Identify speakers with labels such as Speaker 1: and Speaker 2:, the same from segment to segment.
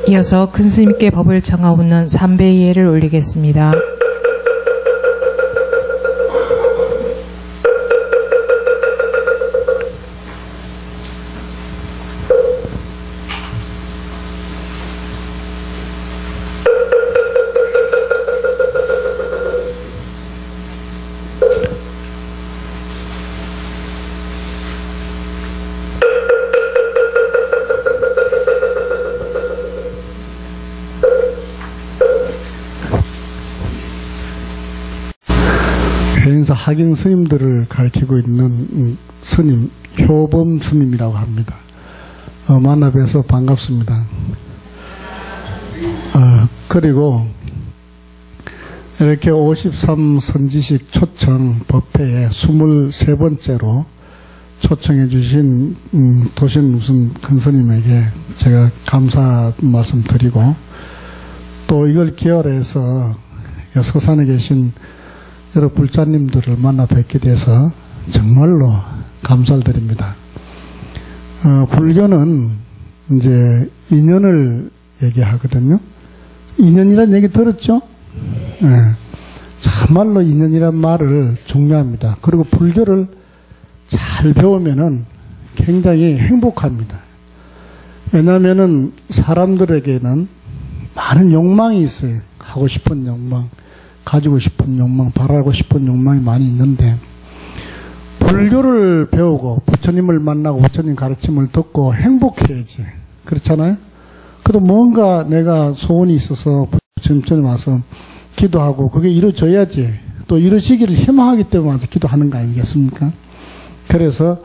Speaker 1: 이어서 큰 스님께 법을 청하옵는 삼배 예를 올리겠습니다.
Speaker 2: 해인사 학영 스님들을 가르치고 있는 스님 효범 스님이라고 합니다. 만나 뵈서 반갑습니다. 그리고 이렇게 53 선지식 초청 법회에 23번째로 초청해 주신 도신 무슨 큰 스님에게 제가 감사 말씀 드리고, 또 이걸 기원해서 서산에 계신 여러 불자님들을 만나 뵙게 돼서 정말로 감사를 드립니다. 불교는 이제 인연을 얘기하거든요. 인연이란 얘기 들었죠? 네. 참말로 인연이란 말을 중요합니다. 그리고 불교를 잘 배우면은 굉장히 행복합니다. 왜냐하면은 사람들에게는 많은 욕망이 있어요. 하고 싶은 욕망, 가지고 싶은 욕망, 바라고 싶은 욕망이 많이 있는데, 불교를 배우고 부처님을 만나고 부처님 가르침을 듣고 행복해야지. 그렇잖아요? 그래도 뭔가 내가 소원이 있어서 부처님 와서 기도하고 그게 이루어져야지. 또 이루어지기를 희망하기 때문에 와서 기도하는 거 아니겠습니까? 그래서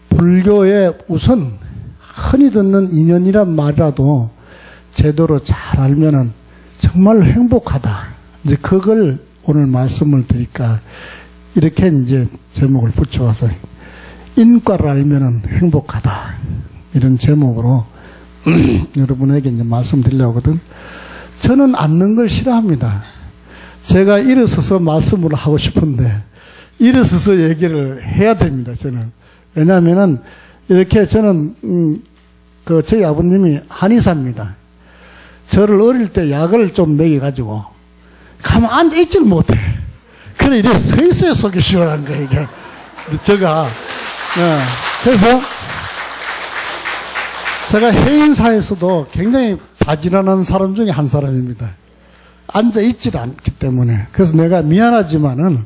Speaker 2: 불교에 우선 흔히 듣는 인연이란 말이라도 제대로 잘 알면은 정말 행복하다. 이제 그걸 오늘 말씀을 드릴까, 이렇게 이제 제목을 붙여와서 인과를 알면은 행복하다, 이런 제목으로 여러분에게 이제 말씀드리려고 하거든. 저는 앉는 걸 싫어합니다. 제가 일어서서 말씀을 하고 싶은데 일어서서 얘기를 해야 됩니다. 저는. 왜냐하면은 이렇게 저는 저희 아버님이 한의사입니다. 저를 어릴 때 약을 좀 먹여가지고 가만 앉아 있지를 못해. 그래, 이래 서 있어야 속이 시원한 거야, 이게. 제가, 그래서 제가 해인사에서도 굉장히 바지런한 사람 중에 한 사람입니다. 앉아 있질 않기 때문에. 그래서 내가 미안하지만은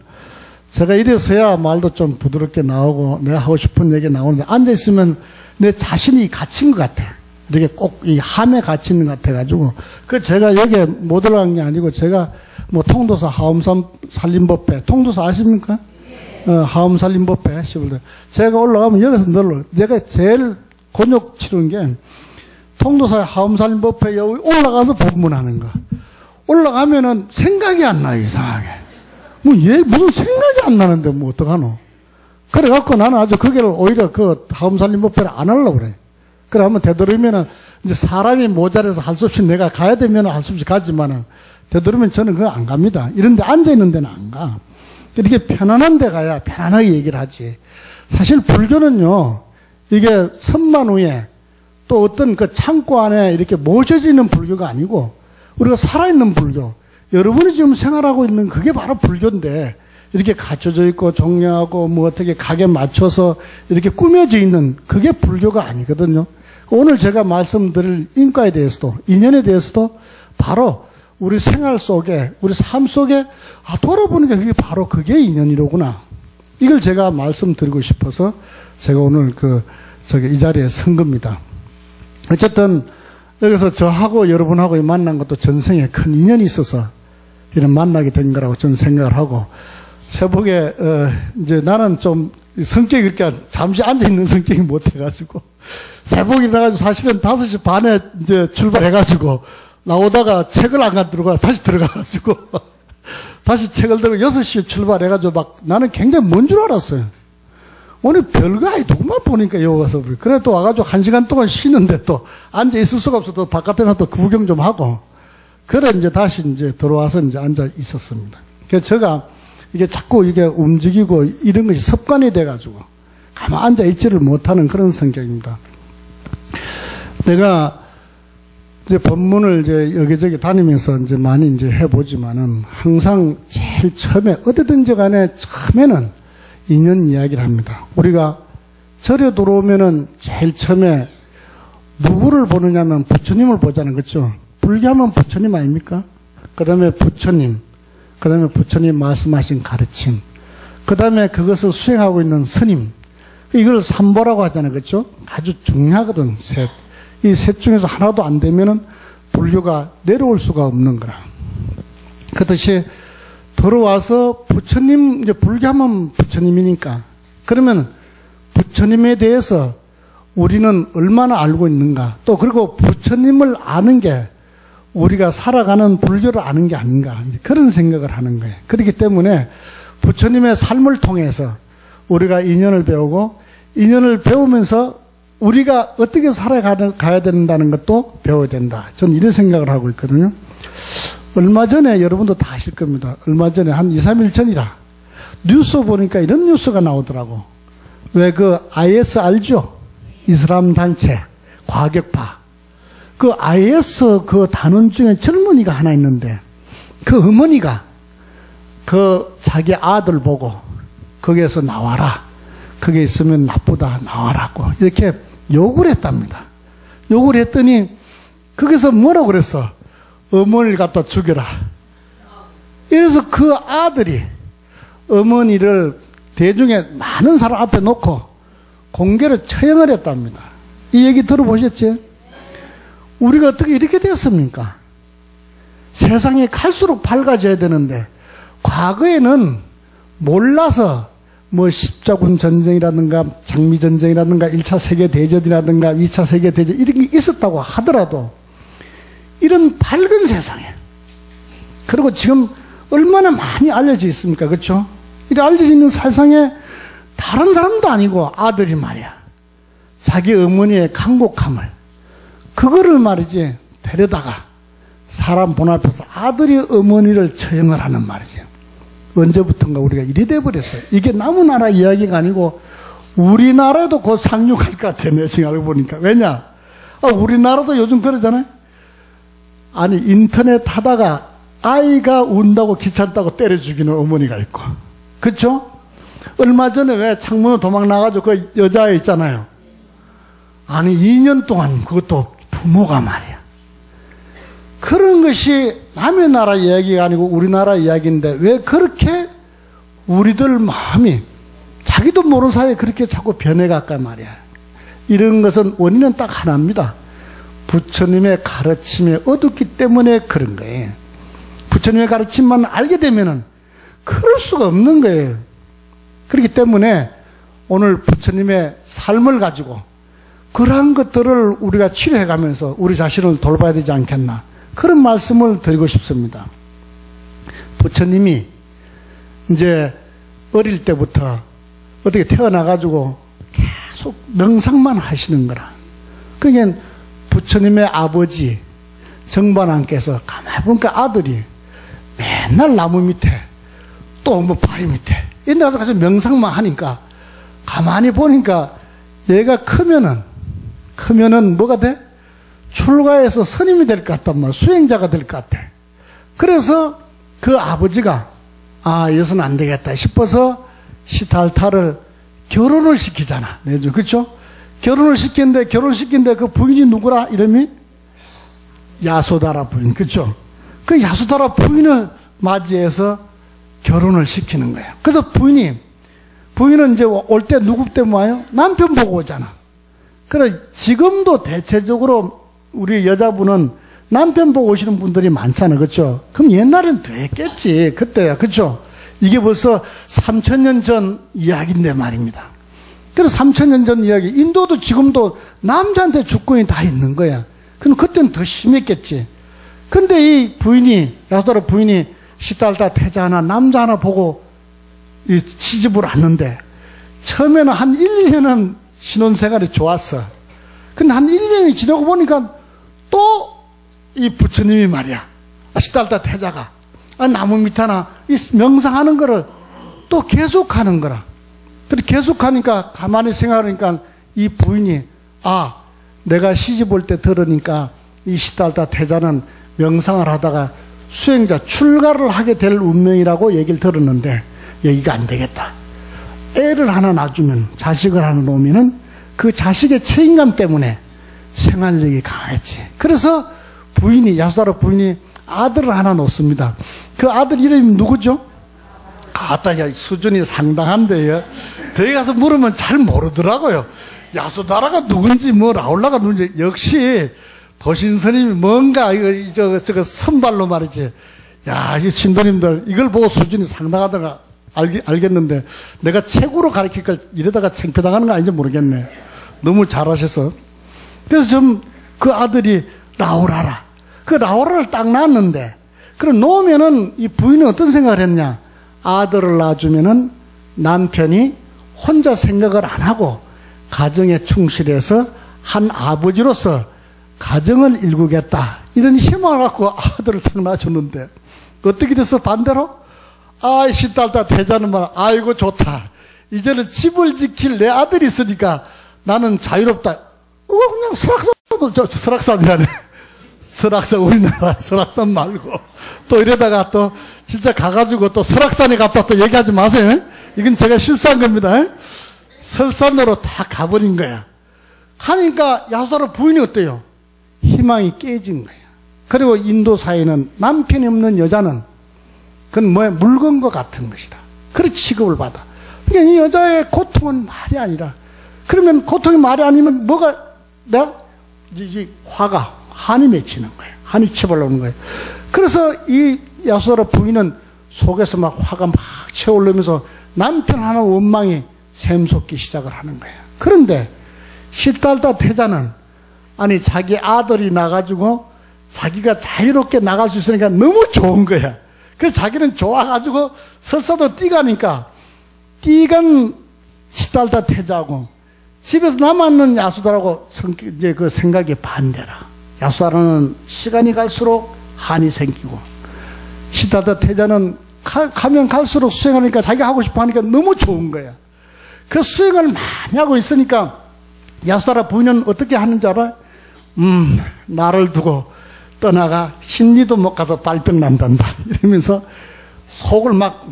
Speaker 2: 제가 이래서야 말도 좀 부드럽게 나오고 내가 하고 싶은 얘기 나오는데, 앉아 있으면 내 자신이 갇힌 것 같아. 이렇게 꼭 이 함에 갇히는 것 같아가지고. 그 제가 여기에 못 들어간 게 아니고, 제가 뭐 통도사 하엄살림법회, 통도사 아십니까? 하엄살림법회 제가 올라가면 여기서 늘러. 내가 제일 곤욕 치르는 게 통도사 하엄살림법회 여기 올라가서 법문하는 거. 올라가면은 생각이 안 나요, 이상하게. 뭐 얘 무슨 생각이 안 나는데 뭐 어떡하노. 그래갖고 나는 아주 거기를 오히려 그 하엄살림법회를 안 하려고 그래. 그래 한번 되도록이면은 이제 사람이 모자라서 할 수 없이 내가 가야 되면 할 수 없이 가지만은, 되도록이면 저는 그거 안 갑니다. 이런데 앉아있는 데는 안 가. 이렇게 편안한 데 가야 편안하게 얘기를 하지. 사실 불교는요, 이게 선만 후에 또 어떤 그 창고 안에 이렇게 모셔지는 불교가 아니고, 우리가 살아있는 불교, 여러분이 지금 생활하고 있는 그게 바로 불교인데, 이렇게 갖춰져 있고 정리하고 뭐 어떻게 각에 맞춰서 이렇게 꾸며져 있는 그게 불교가 아니거든요. 오늘 제가 말씀드릴 인과에 대해서도, 인연에 대해서도 바로 우리 생활 속에, 우리 삶 속에, 돌아보니까 그게 바로 그게 인연이로구나. 이걸 제가 말씀드리고 싶어서 제가 오늘 이 자리에 선 겁니다. 어쨌든, 여기서 저하고 여러분하고 만난 것도 전생에 큰 인연이 있어서 이런 만나게 된 거라고 저는 생각을 하고, 새벽에, 이제 나는 좀 성격이 그렇게 잠시 앉아있는 성격이 못해가지고, 새벽에 일어나가지고 사실은 5시 반에 이제 출발해가지고, 나오다가 책을 안 가지고 다시 들어가가지고 다시 책을 들고 6시에 출발해가지고 막 나는 굉장히 먼 줄 알았어요. 오늘 별거 아니더구만 보니까 여기 와서. 그래 또 와가지고 1시간 동안 쉬는데 또 앉아 있을 수가 없어. 또 바깥에 나또 구경 좀 하고. 그래 이제 다시 이제 들어와서 이제 앉아 있었습니다. 그래서 제가 이게 자꾸 이게 움직이고 이런 것이 습관이 돼가지고 가만 앉아 있지를 못하는 그런 성격입니다. 내가 이제 법문을 이제 여기저기 다니면서 이제 많이 이제 해보지만은 항상 제일 처음에 어디든지 간에 처음에는 인연 이야기를 합니다. 우리가 절에 들어오면은 제일 처음에 누구를 보느냐면 부처님을 보잖아요. 그렇죠? 불교하면 부처님 아닙니까? 그 다음에 부처님, 그 다음에 부처님 말씀하신 가르침, 그 다음에 그것을 수행하고 있는 스님, 이걸 삼보라고 하잖아요. 그렇죠? 아주 중요하거든. 셋. 이 셋 중에서 하나도 안 되면은 불교가 내려올 수가 없는 거라. 그렇듯이 들어와서 부처님, 이제 불교하면 부처님이니까. 그러면 부처님에 대해서 우리는 얼마나 알고 있는가. 또 그리고 부처님을 아는 게 우리가 살아가는 불교를 아는 게 아닌가. 그런 생각을 하는 거예요. 그렇기 때문에 부처님의 삶을 통해서 우리가 인연을 배우고, 인연을 배우면서 우리가 어떻게 살아가야 된다는 것도 배워야 된다. 저는 이런 생각을 하고 있거든요. 얼마 전에 여러분도 다 아실 겁니다. 얼마 전에 한 2, 3일 전이라 뉴스 보니까 이런 뉴스가 나오더라고. 왜 그 IS 알죠? 이슬람 단체, 과격파. 그 IS 그 단원 중에 젊은이가 하나 있는데 그 어머니가 그 자기 아들 보고 거기에서 나와라. 거기에 있으면 나쁘다. 나와라고. 이렇게 욕을 했답니다. 욕을 했더니 거기서 뭐라고 그랬어? 어머니를 갖다 죽여라. 이래서 그 아들이 어머니를 대중에 많은 사람 앞에 놓고 공개로 처형을 했답니다. 이 얘기 들어보셨지? 우리가 어떻게 이렇게 됐습니까? 세상이 갈수록 밝아져야 되는데 과거에는 몰라서 뭐 십자군 전쟁이라든가 장미전쟁이라든가 1차 세계대전이라든가 2차 세계대전 이런 게 있었다고 하더라도 이런 밝은 세상에, 그리고 지금 얼마나 많이 알려져 있습니까? 그렇죠? 이렇게 알려져 있는 세상에 다른 사람도 아니고 아들이 말이야, 자기 어머니의 강곡함을 그거를 말이지 데려다가 사람 본 앞에서 아들이 어머니를 처형을 하는 말이지. 언제부턴가 우리가 이래 돼버렸어요. 이게 남의 나라 이야기가 아니고 우리나라에도 곧 상륙할 것 같아. 내 생각을 보니까. 왜냐? 우리나라도 요즘 그러잖아요. 아니 인터넷 하다가 아이가 운다고 귀찮다고 때려 죽이는 어머니가 있고, 그렇죠? 얼마 전에 왜 창문으로 도망 나가지고 그 여자 있잖아요. 아니 2년 동안 그것도 부모가 말이야. 그런 것이 남의 나라 이야기가 아니고 우리나라 이야기인데 왜 그렇게 우리들 마음이 자기도 모르는 사이에 그렇게 자꾸 변해갈까 말이야. 이런 것은 원인은 딱 하나입니다. 부처님의 가르침에 어둡기 때문에 그런 거예요. 부처님의 가르침만 알게 되면은 그럴 수가 없는 거예요. 그렇기 때문에 오늘 부처님의 삶을 가지고 그러한 것들을 우리가 치료해가면서 우리 자신을 돌봐야 되지 않겠나, 그런 말씀을 드리고 싶습니다. 부처님이 이제 어릴 때부터 어떻게 태어나가지고 계속 명상만 하시는 거라. 그러니까 부처님의 아버지 정반왕께서 가만히 보니까 아들이 맨날 나무 밑에 또 뭐 바위 밑에 이런 데 가서 명상만 하니까 가만히 보니까 얘가 크면은 뭐가 돼? 출가해서 스님이 될 것 같단 말이야. 수행자가 될 것 같아. 그래서 그 아버지가 이것은 안 되겠다 싶어서 시달타를 결혼을 시키잖아. 그렇죠? 결혼을 시킨데 그 부인이 누구라? 이름이 야소다라 부인. 그렇죠? 그 야소다라 부인을 맞이해서 결혼을 시키는 거예요. 그래서 부인은 이제 올 때 누구 때문에 와요? 남편 보고 오잖아. 그래 지금도 대체적으로 우리 여자분은 남편 보고 오시는 분들이 많잖아요. 그렇죠? 그럼 옛날엔 더 했겠지. 그때야. 그렇죠? 이게 벌써 3000년 전 이야기인데 말입니다. 그래서 3000년 전 이야기, 인도도 지금도 남자한테 주권이 다 있는 거야. 그럼 그때는 더 심했겠지. 근데 이 부인이, 야소다라 부인이 시달타 태자 하나, 남자 하나 보고 이 시집을 왔는데, 처음에는 한 1, 2년은 신혼생활이 좋았어. 근데 한 1, 2년이 지나고 보니까 또 이 부처님이 말이야, 시달타 태자가 나무 밑 하나 이 명상하는 거를 또 계속하는 거라. 그렇게 계속하니까 가만히 생각하니까 이 부인이 내가 시집 올 때 들으니까 이 시달다 태자는 명상을 하다가 수행자 출가를 하게 될 운명이라고 얘기를 들었는데 여기가 안 되겠다. 애를 하나 낳아주면, 자식을 하나 놓으면은 그 자식의 책임감 때문에 생활력이 강했지. 그래서 부인이, 야수다라 부인이 아들을 하나 놓습니다. 그 아들 이름이 누구죠? 아따, 야, 수준이 상당한데요. 대에 가서 물으면 잘 모르더라고요. 야수다라가 누군지, 뭐, 라울라가 누군지. 역시, 도신스님이 뭔가, 저거, 선발로 말이지. 야, 이 신도님들, 이걸 보고 수준이 상당하더라. 알겠는데, 내가 책으로 가르칠 걸 이러다가 창피당하는 거 아닌지 모르겠네. 너무 잘하셔서. 그래서 좀, 그 아들이 라우라라. 그 라우라를 딱 낳았는데, 그럼 놓으면은 이 부인은 어떤 생각을 했냐? 아들을 낳아주면은 남편이 혼자 생각을 안 하고 가정에 충실해서 한 아버지로서 가정을 일구겠다. 이런 희망을 갖고 아들을 딱 낳아줬는데, 어떻게 됐어? 반대로? 아, 시딸다 대자는 말, 아이고, 좋다. 이제는 집을 지킬 내 아들이 있으니까 나는 자유롭다. 그냥 설악산이라네. 설악산, 우리나라 설악산 말고. 또 이러다가 또 진짜 가가지고 또 설악산에 갔다 또 얘기하지 마세요. 이건 제가 실수한 겁니다. 설산으로 다 가버린 거야. 하니까 야수다라 부인이 어때요? 희망이 깨진 거야. 그리고 인도 사회는 남편이 없는 여자는 그건 뭐야? 물건과 같은 것이라. 그런 취급을 받아. 그러니까 이 여자의 고통은 말이 아니라. 그러면 고통이 말이 아니면 뭐가, 이 화가, 한이 맺히는 거예요. 한이 쳐발라오는 거예요. 그래서 이 야수다라 부인은 속에서 막 화가 막 채올르면서 남편 하나 원망이 샘솟기 시작을 하는 거예요. 그런데 시달다 태자는 아니 자기 아들이 나가지고 자기가 자유롭게 나갈 수 있으니까 너무 좋은 거야. 그래서 자기는 좋아가지고 설사도 뛰가니까 뛰간 시달다 태자하고 집에서 남았는 야수다라고 이제 그 생각이 반대라. 야수다라는 시간이 갈수록 한이 생기고 시달다 태자는 가면 갈수록 수행하니까 자기가 하고 싶어 하니까 너무 좋은 거야. 그 수행을 많이 하고 있으니까 야수다라 부인은 어떻게 하는지 알아? 나를 두고 떠나가 심리도 못 가서 발병 난단다 이러면서 속을 막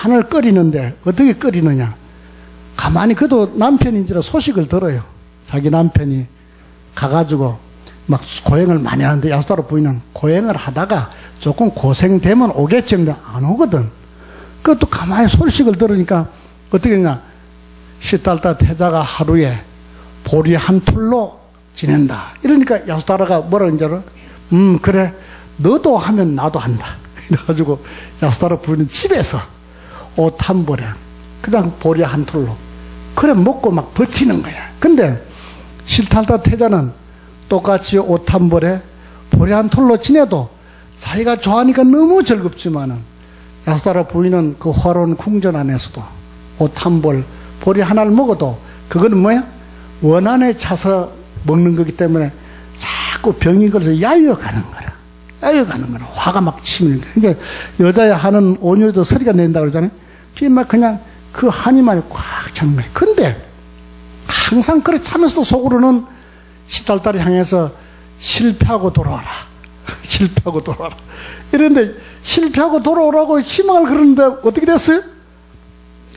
Speaker 2: 하늘 끓이는데 어떻게 끓이느냐? 가만히 그도 남편인지라 소식을 들어요. 자기 남편이 가가지고 막 고행을 많이 하는데 야수다라 부인은 고행을 하다가 조금 고생되면 오겠지 했는데 안 오거든. 그것도 가만히 소식을 들으니까 어떻게 했냐? 시달다 태자가 하루에 보리 한 툴로 지낸다. 이러니까 야수다라가 뭐라는 줄 알아? 그래. 너도 하면 나도 한다. 이래가지고 야수다라 부인은 집에서 옷 한 벌에 그냥 보리 한 툴로 그래 먹고 막 버티는 거야. 근데 시달다 태자는 똑같이 옷 한 벌에 보리 한 툴로 지내도 자기가 좋아하니까 너무 즐겁지만은 야수다라 부인은 그 화로운 궁전 안에서도 옷 한 벌, 보리 하나를 먹어도 그거는 뭐야? 원한에 차서 먹는 거기 때문에 자꾸 병이 걸려서 야유어가는 거라. 야유어가는 거라. 화가 막 치미는 거야. 그러니까 여자의 한은 온유도 소리가 낸다고 그러잖아요. 그게 막 그냥 그 한이만이 꽉 찬 거야. 근데 항상 그렇게 차면서도 속으로는 시달다를 향해서 실패하고 돌아와라. 실패하고 돌아와라. 이런데 실패하고 돌아오라고 희망을 그러는데 어떻게 됐어요?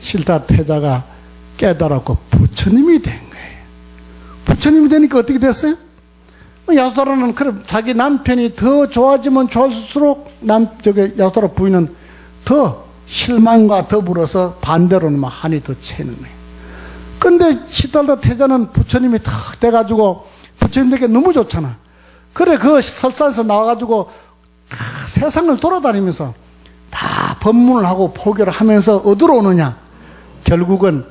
Speaker 2: 시달다 태자가 깨달았고 부처님이 된 거예요. 부처님이 되니까 어떻게 됐어요? 야수다라는 그래 자기 남편이 더 좋아지면 좋아질수록 야수다라 부인은 더 실망과 더불어서 반대로는 막 한이 더 채는 거예요. 근데 시달다 태자는 부처님이 탁 돼가지고 부처님에게 너무 좋잖아. 그래 그 설사에서 나와가지고 세상을 돌아다니면서 다 법문을 하고 포교를 하면서 어디로 오느냐? 결국은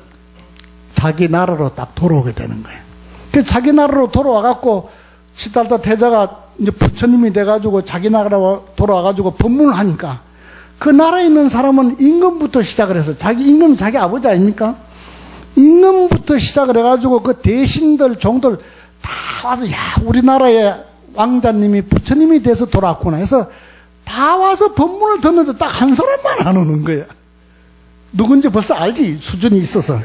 Speaker 2: 자기 나라로 딱 돌아오게 되는 거예요. 그 자기 나라로 돌아와갖고 시달다 태자가 이제 부처님이 돼가지고 자기 나라로 돌아와가지고 법문을 하니까 그 나라에 있는 사람은 임금부터 시작을 해서 자기 임금은 자기 아버지 아닙니까? 임금부터 시작을 해가지고 그 대신들 종들 다 와서 야 우리나라의 왕자님이 부처님이 돼서 돌아왔구나 해서 다 와서 법문을 듣는데 딱 한 사람만 안 오는 거야. 누군지 벌써 알지? 수준이 있어서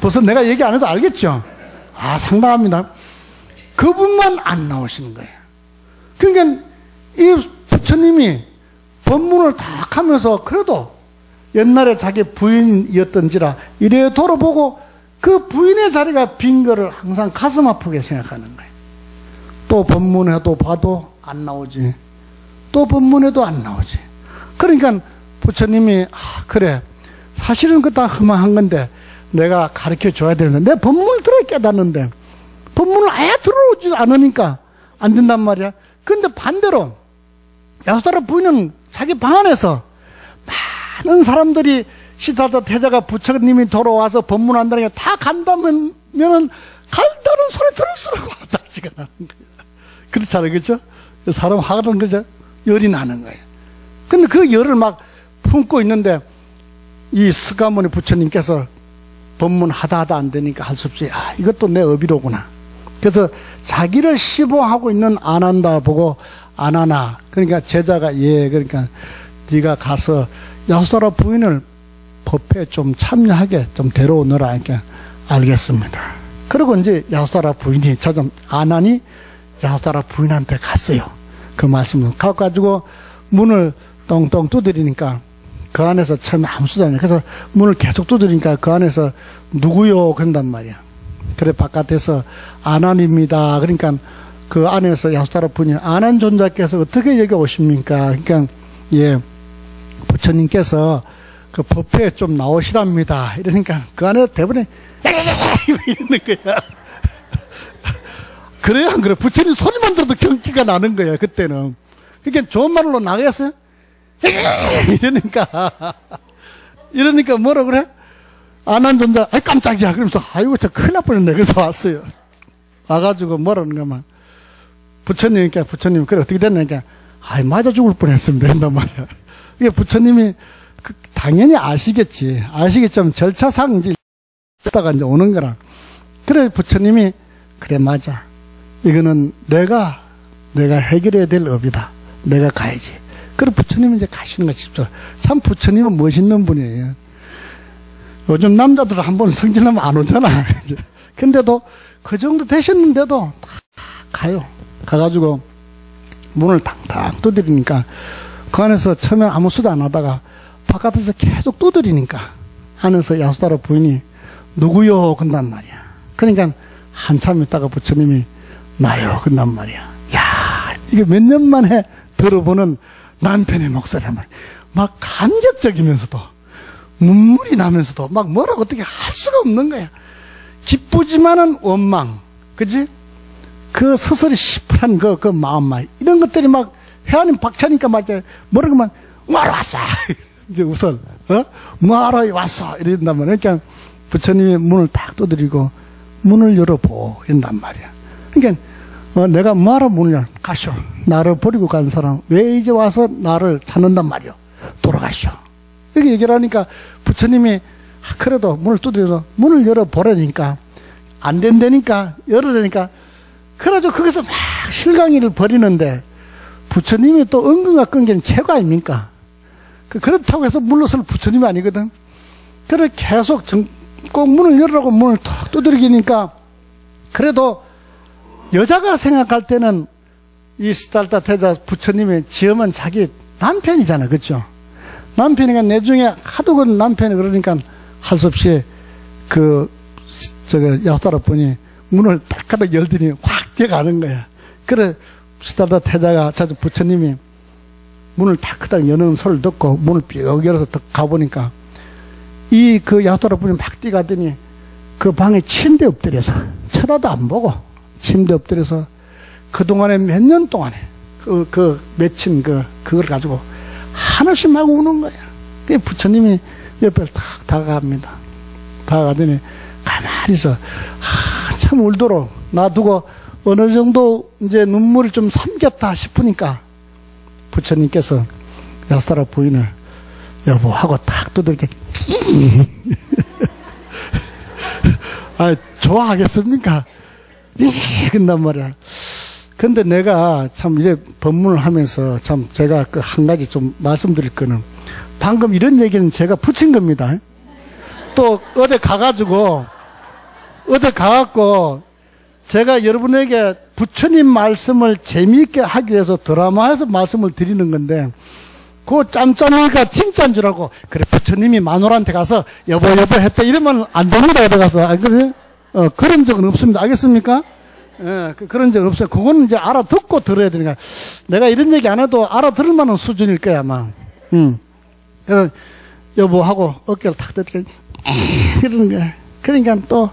Speaker 2: 벌써 내가 얘기 안 해도 알겠죠? 아 상당합니다. 그분만 안 나오시는 거예요. 그러니까 이 부처님이 법문을 딱 하면서 그래도 옛날에 자기 부인이었던지라 이래 돌아보고 그 부인의 자리가 빈 거를 항상 가슴 아프게 생각하는 거예요. 또 법문해도 봐도 안 나오지. 또 법문해도 안 나오지. 그러니까 부처님이 그래 사실은 그 다 흠한 건데 내가 가르쳐 줘야 되는데 내 법문을 들어 깨닫는데 법문을 아예 들어오지 않으니까 안 된단 말이야. 그런데 반대로 야수다라 부인은 자기 방 안에서 많은 사람들이 시타다 태자가 부처님이 돌아와서 법문한다는 게 다 간다면은 간다는 소리 들을수록 화딱지가 나는 거야. 그렇잖아요, 그렇죠? 사람 화는 거죠. 열이 나는 거예요. 근데 그 열을 막 품고 있는데 이 스가모니 부처님께서 법문 하다 안 되니까 할 수 없이 이것도 내 업이로구나. 그래서 자기를 시보하고 있는 아난다 보고 아나나 그러니까 제자가 그러니까 네가 가서 야수다라 부인을 법회에 좀 참여하게 좀 데려오너라. 이렇게 알겠습니다. 그리고 이제 야수다라 부인이 찾아 아난이 야수다라 부인한테 갔어요. 그 말씀을 가가지고 문을 똥똥 두드리니까 그 안에서 처음에 아무 소리 안 해요. 그래서 문을 계속 두드리니까 그 안에서 누구요? 그런단 말이야. 그래 바깥에서 아난입니다. 그러니까 그 안에서 야수다라 부인이 아난 존자께서 어떻게 여기 오십니까? 그러니까 부처님께서 그 법회에 좀 나오시랍니다. 이러니까 그 안에 대부분이 이러는 거야. 그래요, 안 그래? 부처님 소리만 들어도 경기가 나는 거야, 그때는. 그러니까 좋은 말로 나가겠어요? 이러니까 뭐라 그래? 아난 존자, 깜짝이야. 그러면서, 아이고, 저 큰일 날 뻔했네. 그래서 왔어요. 와가지고 뭐라는 거만. 부처님이니까, 부처님, 그래, 어떻게 됐냐니까, 맞아 죽을 뻔했습니다. 이런단 말이야. 이게 부처님이, 당연히 아시겠지만 절차상 이제, 다가 이제 오는 거라. 그래, 부처님이, 그래, 맞아. 이거는 내가 해결해야 될 업이다. 내가 가야지. 그리고 부처님이 이제 가시는 거 싶죠. 참 부처님은 멋있는 분이에요. 요즘 남자들은 한번 성질나면 안 오잖아. 근데도 그 정도 되셨는데도 다 가요. 가가지고 문을 탕탕 두드리니까 그 안에서 처음에 아무 수도 안 하다가 바깥에서 계속 두드리니까 안에서 야수다라 부인이 누구요? 그런단 말이야. 그러니까 한참 있다가 부처님이 나요. 그런단 말이야. 야, 이게 몇 년 만에 들어보는 남편의 목소리란 말이야. 막 감격적이면서도 눈물이 나면서도 막 뭐라고 어떻게 할 수가 없는 거야. 기쁘지만은 원망. 그지? 그 서서히 시퍼한 그 마음만. 이런 것들이 막 회한이 박차니까 막 뭐라고 만 뭐하러 왔어? 이제 우선, 뭐하러 왔어? 이런단 말이야. 그러니까 부처님이 문을 딱 두드리고 문을 열어보. 이런단 말이야. 그러니까 내가 뭐하러 문을 가쇼. 나를 버리고 간 사람 왜 이제 와서 나를 찾는단 말이오. 돌아가쇼. 이렇게 얘기를 하니까 부처님이 그래도 문을 두드려서 문을 열어보라니까 안 된다니까 열어라니까 그래가지고 거기서 막 실강이를 벌이는데 부처님이 또 은근과 끈기는 최고 아닙니까? 그렇다고 해서 물러설 부처님이 아니거든. 그래 계속 꼭 문을 열으라고 문을 턱 두드리니까 그래도 여자가 생각할 때는 이 시달다 태자 부처님의 지엄은 자기 남편이잖아. 그렇죠? 남편이니까 내중에 하도 그 남편이 그러니까 할 수 없이 야수다라 분이 문을 딱 하다 열더니 확 뛰어가는 거야. 그래 시달다 태자가 부처님이 문을 딱 하다 여는 소리를 듣고 문을 삐걱 열어서 딱 가보니까 야수다라 분이 막 뛰어가더니 그 방에 침대 엎드려서 쳐다도 안 보고 침대 엎드려서 그동안에 몇 년 동안에 맺힌 그걸 가지고 하나씩 막 우는 거야. 그 부처님이 옆에 탁 다가갑니다. 다가가더니 가만히 있어. 한참 울도록 놔두고 어느 정도 이제 눈물을 좀 삼켰다 싶으니까 부처님께서 야수다라 부인을 여보 하고 탁 두들겨. 좋아하겠습니까? 그런단 말이야. 근데 내가 참 이제 법문을 하면서 참 제가 한 가지 좀 말씀드릴 거는 방금 이런 얘기는 제가 붙인 겁니다. 또 어디 가가지고 제가 여러분에게 부처님 말씀을 재미있게 하기 위해서 드라마에서 말씀을 드리는 건데, 그 짬짬이가 진짜인 줄 알고, 그래, 부처님이 마누라한테 가서 여보 했다 이러면 안 됩니다. 어디 가서. 안 그래? 그런 적은 없습니다. 알겠습니까? 예, 그런 적 없어요. 그거는 이제 알아듣고 들어야 되니까. 내가 이런 얘기 안 해도 알아들을 만한 수준일 거야, 아마. 여보 하고 어깨를 탁 들니까, 이러는 거야. 그러니까 또,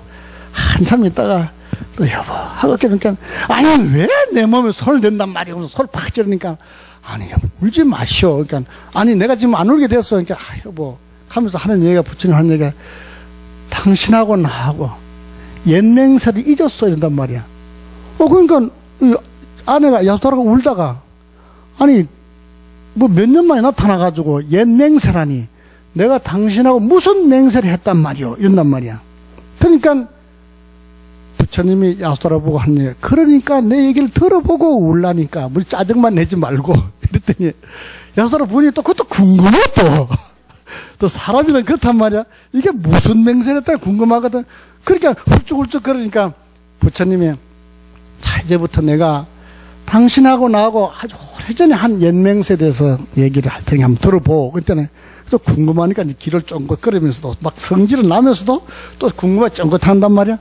Speaker 2: 한참 있다가, 또 여보 하고 어깨를 그러니까, 아니, 왜 내 몸에 손을 댄단 말이야. 손을 팍 찌르니까, 아니, 여보, 울지 마시오. 그러니까, 아니, 내가 지금 안 울게 됐어. 그러니까, 여보, 하면서 하는 얘기가, 부처님 하는 얘기가, 당신하고 나하고 옛 맹세를 잊었어. 이런단 말이야. 그러니까, 아내가 야수다라고 울다가, 아니, 뭐 몇 년 만에 나타나가지고 옛 맹세라니, 내가 당신하고 무슨 맹세를 했단 말이오. 이런단 말이야. 그러니까, 부처님이 야수다라 보고 하는 얘기, 그러니까 내 얘기를 들어보고 울라니까, 뭐 짜증만 내지 말고. 이랬더니, 야수다라 보니 또 그것도 궁금해 또. 또 사람이란 그렇단 말이야. 이게 무슨 맹세를 했다 궁금하거든. 그러니까 훌쩍훌쩍 그러니까 부처님이, 자, 이제부터 내가 당신하고 나하고 아주 오래전에 한 옛 맹세에 대해서 얘기를 할 테니까 한번 들어보. 그랬더니, 또 궁금하니까 이제 귀를 쫑긋거리면서도 막 성질을 나면서도 또 궁금해 쫑긋한단 말이야.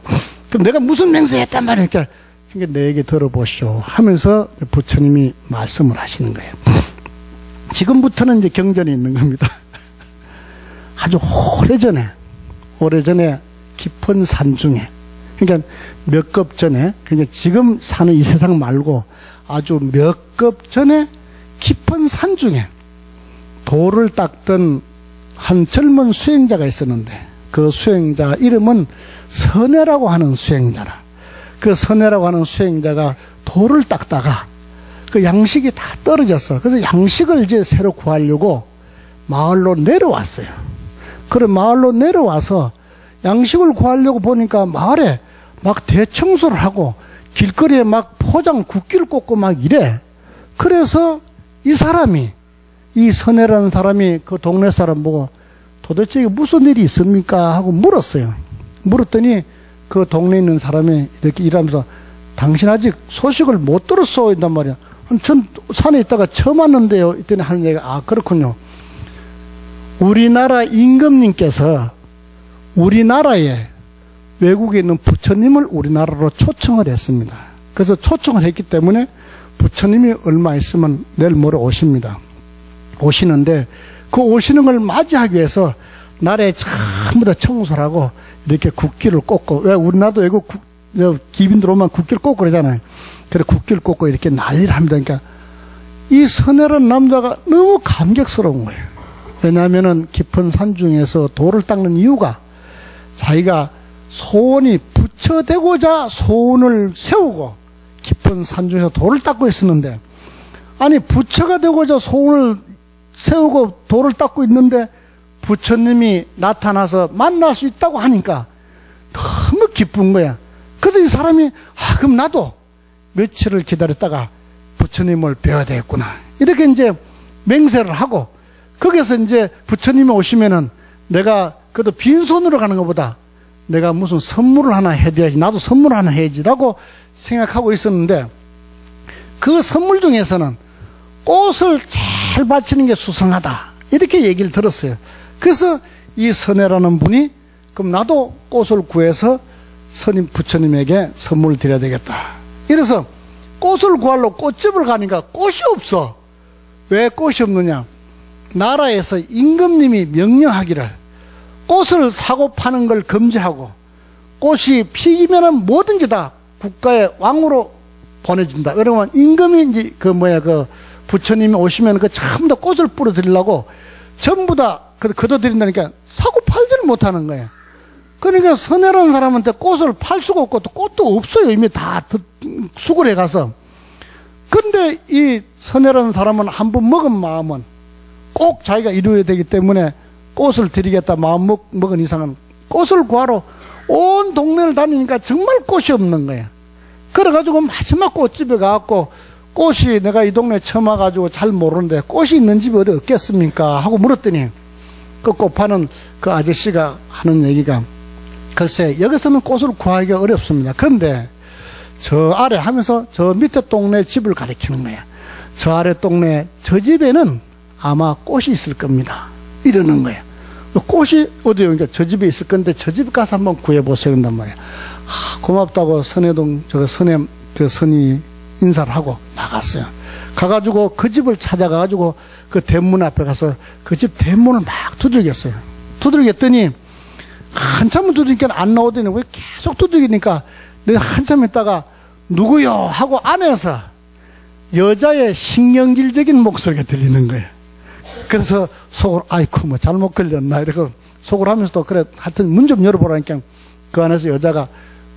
Speaker 2: 그럼 내가 무슨 맹세 했단 말이야. 그러니까 내 얘기 들어보시오 하면서 부처님이 말씀을 하시는 거예요. 지금부터는 이제 경전이 있는 겁니다. 아주 오래전에 깊은 산 중에, 그러니까 몇 급 전에, 그러니까 지금 사는 이 세상 말고 아주 몇 급 전에 깊은 산 중에 돌을 닦던 한 젊은 수행자가 있었는데, 그 수행자 이름은 선해라고 하는 수행자라. 그 선해라고 하는 수행자가 돌을 닦다가 그 양식이 다 떨어졌어. 그래서 양식을 이제 새로 구하려고 마을로 내려왔어요. 그래, 마을로 내려와서 양식을 구하려고 보니까 마을에 막 대청소를 하고 길거리에 막 포장 국기를 꽂고 막 이래. 그래서 이 선해라는 사람이 그 동네 사람 보고, 도대체 이게 무슨 일이 있습니까? 하고 물었어요. 물었더니 그 동네에 있는 사람이 이렇게 일하면서, 당신 아직 소식을 못 들었어. 이단 말이야. 전 산에 있다가 처음 왔는데요. 이랬더니 하는 얘기가, 그렇군요. 우리나라 임금님께서 우리나라에 외국에 있는 부처님을 우리나라로 초청을 했습니다. 그래서 초청을 했기 때문에 부처님이 얼마 있으면 내일 모레 오십니다. 오시는데, 그 오시는 걸 맞이하기 위해서 나라에 전부 다 청소를 하고 이렇게 국기를 꽂고, 왜 우리나라도 외국 기빈들 오면 국기를 꽂고 그러잖아요. 그래, 국기를 꽂고 이렇게 난리를 합니다. 그러니까 이 선해라는 남자가 너무 감격스러운 거예요. 왜냐하면은 깊은 산 중에서 돌을 닦는 이유가, 자기가 소원이 부처되고자 소원을 세우고 깊은 산 중에서 돌을 닦고 있었는데, 아니, 부처가 되고자 소원을 세우고 돌을 닦고 있는데 부처님이 나타나서 만날 수 있다고 하니까 너무 기쁜 거야. 그래서 이 사람이, 그럼 나도 며칠을 기다렸다가 부처님을 뵈어야 되겠구나. 이렇게 이제 맹세를 하고, 거기서 이제 부처님이 오시면은 내가 그래도 빈손으로 가는 것보다 내가 무슨 선물을 하나 해드려야지, 나도 선물을 하나 해야지라고 생각하고 있었는데, 그 선물 중에서는 꽃을 잘 바치는 게 수상하다, 이렇게 얘기를 들었어요. 그래서 이 선해라는 분이, 그럼 나도 꽃을 구해서 부처님에게 선물을 드려야 되겠다. 이래서 꽃을 구하러 꽃집을 가니까 꽃이 없어. 왜 꽃이 없느냐? 나라에서 임금님이 명령하기를 꽃을 사고 파는 걸 금지하고, 꽃이 피기면은 뭐든지 다 국가의 왕으로 보내준다. 그러면 임금이 이제 부처님이 오시면 그 전부 다 꽃을 뿌려드리려고 전부 다 걷어들인다니까 사고 팔지를 못하는 거예요. 그러니까 선해라는 사람한테 꽃을 팔 수가 없고 또 꽃도 없어요. 이미 다 수굴해 가서. 근데 이 선해라는 사람은 한 번 먹은 마음은 꼭 자기가 이루어야 되기 때문에 꽃을 드리겠다 마음 먹은 이상은 꽃을 구하러 온 동네를 다니니까 정말 꽃이 없는 거야. 그래가지고 마지막 꽃집에 가갖고, 꽃이 내가 이 동네 처음 와가지고 잘 모르는데 꽃이 있는 집이 어디 없겠습니까? 하고 물었더니 그 꽃 파는 그 아저씨가 하는 얘기가, 글쎄 여기서는 꽃을 구하기가 어렵습니다. 그런데 저 아래 하면서 저 밑에 동네 집을 가리키는 거야. 저 아래 동네 저 집에는 아마 꽃이 있을 겁니다. 이러는 거야. 꽃이 어디요? 그러니까 저 집에 있을 건데 저 집 가서 한번 구해보세요. 그런단 말이야. 고맙다고 선해동 선이 인사를 하고 나갔어요. 가가지고 그 집을 찾아가가지고 그 대문 앞에 가서 그 집 대문을 막 두들겼어요. 두들겼더니 한참을 두들기니까 안 나오더니 왜 계속 두들기니까 내가 한참 있다가 누구요? 하고 안에서 여자의 신경질적인 목소리가 들리는 거예요. 그래서 속으로 아이고 뭐 잘못 걸렸나 이러고 속으로 하면서도 그래 하여튼 문 좀 열어보라니까 그 안에서 여자가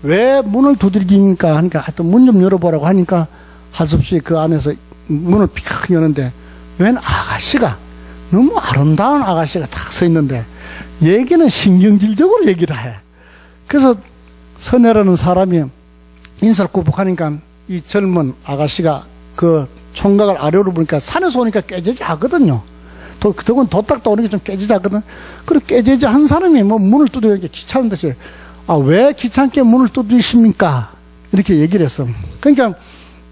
Speaker 2: 왜 문을 두들깁니까 하니까 하여튼 문 좀 열어보라고 하니까 할 수 없이 그 안에서 문을 픽 여는데 웬 아가씨가 너무 아름다운 아가씨가 딱 서 있는데 얘기는 신경질적으로 얘기를 해. 그래서 선혜라는 사람이 인사를 꾹꾹하니까 이 젊은 아가씨가 그 총각을 아래로 보니까 산에서 오니까 깨지지 하거든요. 그건 도딱도 오는 게 좀 깨지지 하거든. 그리고 깨지지 한 사람이 뭐 문을 두드리는 게 귀찮은 듯이 왜 귀찮게 문을 두드리십니까? 이렇게 얘기를 했어. 그러니까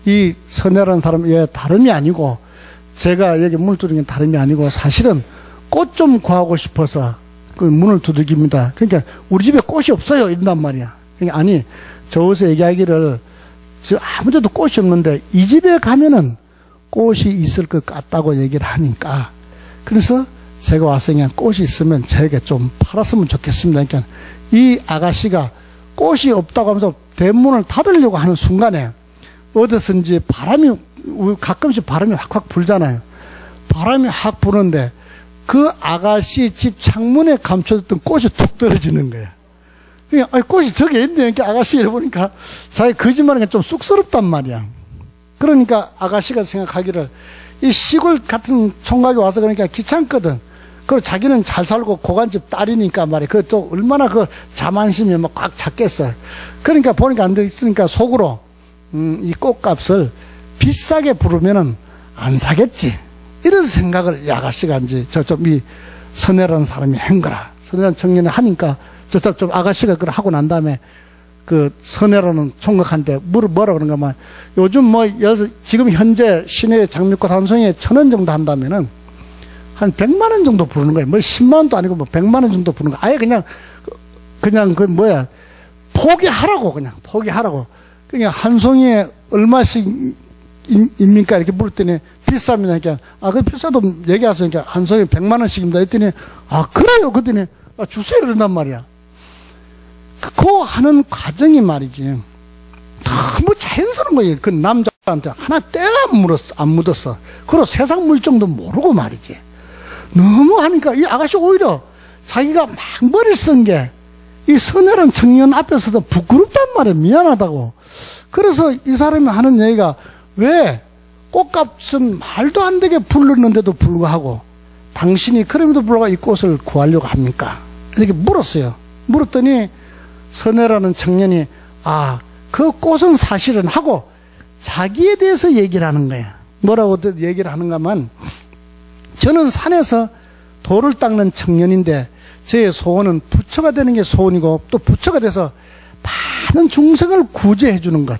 Speaker 2: 이 선혜라는 사람은 다름이 아니고 제가 여기 문을 두드리는 게 다름이 아니고 사실은 꽃 좀 구하고 싶어서 그 문을 두들깁니다. 그러니까 우리 집에 꽃이 없어요. 이런단 말이야. 그러니까 아니 저기서 얘기하기를 아무데도 꽃이 없는데 이 집에 가면은 꽃이 있을 것 같다고 얘기를 하니까 그래서 제가 와서 그냥 꽃이 있으면 저에게 좀 팔았으면 좋겠습니다. 그러니까 이 아가씨가 꽃이 없다고 하면서 대문을 닫으려고 하는 순간에 어디선지 가끔씩 바람이 확확 불잖아요. 바람이 확 부는데 그 아가씨 집 창문에 감춰졌던 꽃이 툭 떨어지는 거야. 그러니까 꽃이 저기 있네. 그러니까 아가씨를 보니까 자기 거짓말하니까 좀 쑥스럽단 말이야. 그러니까 아가씨가 생각하기를 이 시골 같은 총각이 와서 그러니까 귀찮거든. 그리고 자기는 잘 살고 고관집 딸이니까 말이야. 그 또 얼마나 그 자만심이 막 꽉 찼겠어. 그러니까 보니까 안 되니까 속으로 이 꽃값을 비싸게 부르면은 안 사겠지. 이런 생각을 이 아가씨가 이제 이 선혜라는 사람이 한 거라. 선혜라는 청년이 하니까 좀 아가씨가 그걸 하고 난 다음에 그 선혜라는 총각한테 뭐라 그런가만 요즘 지금 현재 시내 장미꽃 한 송이에 1,000원 정도 한다면은 한 100만 원 정도 부르는 거예요. 10만 원도 아니고 100만 원 정도 부르는 거. 아예 그냥 포기하라고 그냥 한 송이에 얼마씩 입니까? 이렇게 물었더니 비쌉니다. 그러니까 그 비싸도 얘기하세요. 그러니까 한 송이 100만 원씩입니다. 했더니 그래요. 그랬더니 주세요. 그런단 말이야. 그 하는 과정이 말이지 너무 자연스러운 거예요. 그 남자한테 하나 때가 안 묻었어. 그리고 세상 물정도 모르고 말이지. 너무 하니까 이 아가씨 오히려 자기가 막 머리를 쓴 게 이 선혜란 청년 앞에서도 부끄럽단 말이야. 미안하다고. 그래서 이 사람이 하는 얘기가 왜 꽃값은 말도 안 되게 불렀는데도 불구하고 당신이 그럼에도 불구하고 이 꽃을 구하려고 합니까? 이렇게 물었어요. 물었더니 선혜라는 청년이 그 꽃은 사실은 하고 자기에 대해서 얘기를 하는 거야. 뭐라고 얘기를 하는가만 저는 산에서 돌을 닦는 청년인데 저의 소원은 부처가 되는 게 소원이고 또 부처가 돼서 많은 중생을 구제해 주는 것,